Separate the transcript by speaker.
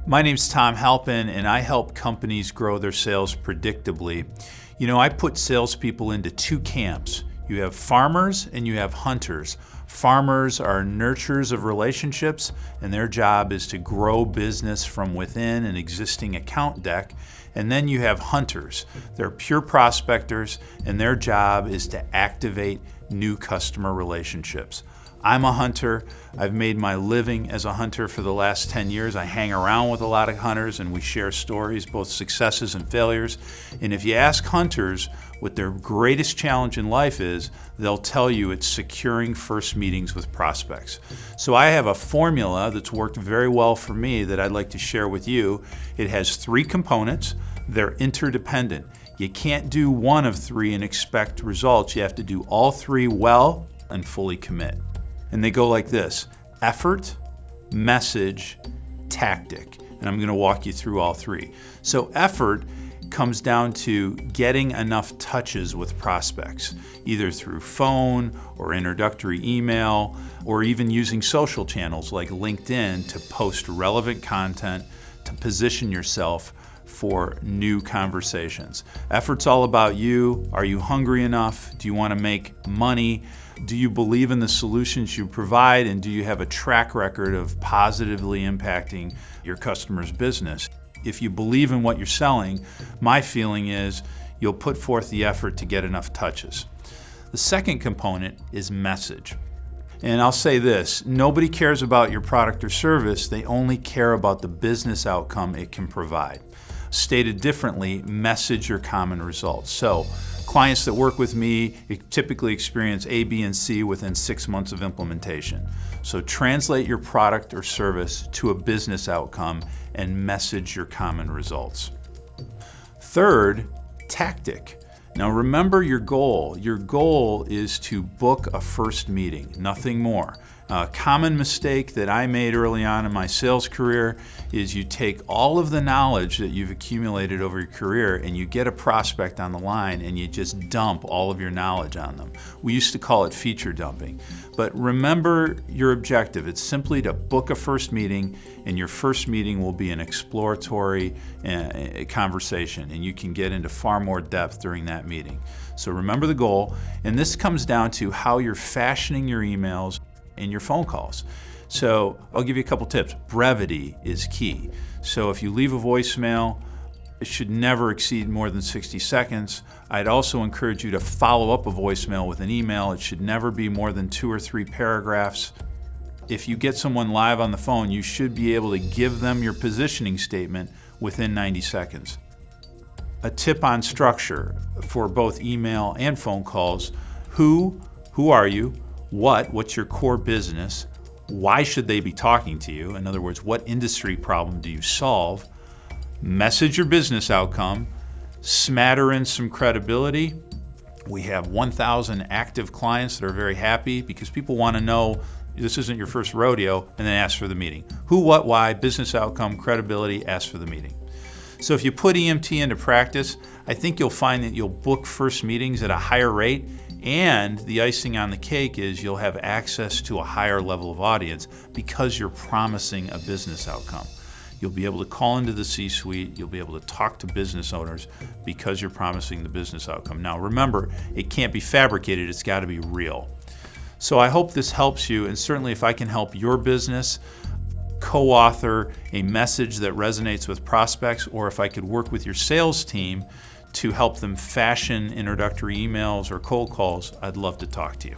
Speaker 1: My name's Tom Halpin, and I help companies grow their sales predictably. You know, I put salespeople into two camps. You have farmers and you have hunters. Farmers are nurturers of relationships, and their job is to grow business from within an existing account deck. And then you have hunters. They're pure prospectors, and their job is to activate new customer relationships. I'm a hunter. I've made my living as a hunter for the last 10 years. I hang around with a lot of hunters and we share stories, both successes and failures. And if you ask hunters what their greatest challenge in life is, they'll tell you it's securing first meetings with prospects. So I have a formula that's worked very well for me that I'd like to share with you. It has 3 components. They're interdependent. You can't do one of 3 and expect results. You have to do all 3 well and fully commit. And they go like this: effort, message, tactic. And I'm going to walk you through all 3. So effort comes down to getting enough touches with prospects, either through phone or introductory email, or even using social channels like LinkedIn to post relevant content to position yourself for new conversations. Effort's all about you. Are you hungry enough? Do you want to make money? Do you believe in the solutions you provide? And do you have a track record of positively impacting your customer's business? If you believe in what you're selling, my feeling is you'll put forth the effort to get enough touches. The second component is message. And I'll say this: nobody cares about your product or service, they only care about the business outcome it can provide. Stated differently, message your common results. So, clients that work with me typically experience A, B, and C within 6 months of implementation. So translate your product or service to a business outcome and message your common results. Third, tactic. Now remember your goal. Your goal is to book a first meeting, nothing more. A common mistake that I made early on in my sales career is you take all of the knowledge that you've accumulated over your career and you get a prospect on the line and you just dump all of your knowledge on them. We used to call it feature dumping. But remember your objective. It's simply to book a first meeting, and your first meeting will be an exploratory conversation, and you can get into far more depth during that meeting. So remember the goal, and this comes down to how you're fashioning your emails and your phone calls. So I'll give you a couple tips. Brevity is key. So if you leave a voicemail, it should never exceed more than 60 seconds. I'd also encourage you to follow up a voicemail with an email. It should never be more than 2 or 3 paragraphs. If you get someone live on the phone, you should be able to give them your positioning statement within 90 seconds. A tip on structure for both email and phone calls: who are you? What's your core business? Why should they be talking to you? In other words, what industry problem do you solve? Message your business outcome, smatter in some credibility. We have 1,000 active clients that are very happy because people want to know this isn't your first rodeo, and then ask for the meeting. Who, what, why, business outcome, credibility, ask for the meeting. So if you put EMT into practice, I think you'll find that you'll book first meetings at a higher rate, and the icing on the cake is you'll have access to a higher level of audience because you're promising a business outcome. You'll be able to call into the C-suite, you'll be able to talk to business owners because you're promising the business outcome. Now remember, it can't be fabricated, it's got to be real. So I hope this helps you, and certainly if I can help your business co-author a message that resonates with prospects, or if I could work with your sales team to help them fashion introductory emails or cold calls, I'd love to talk to you.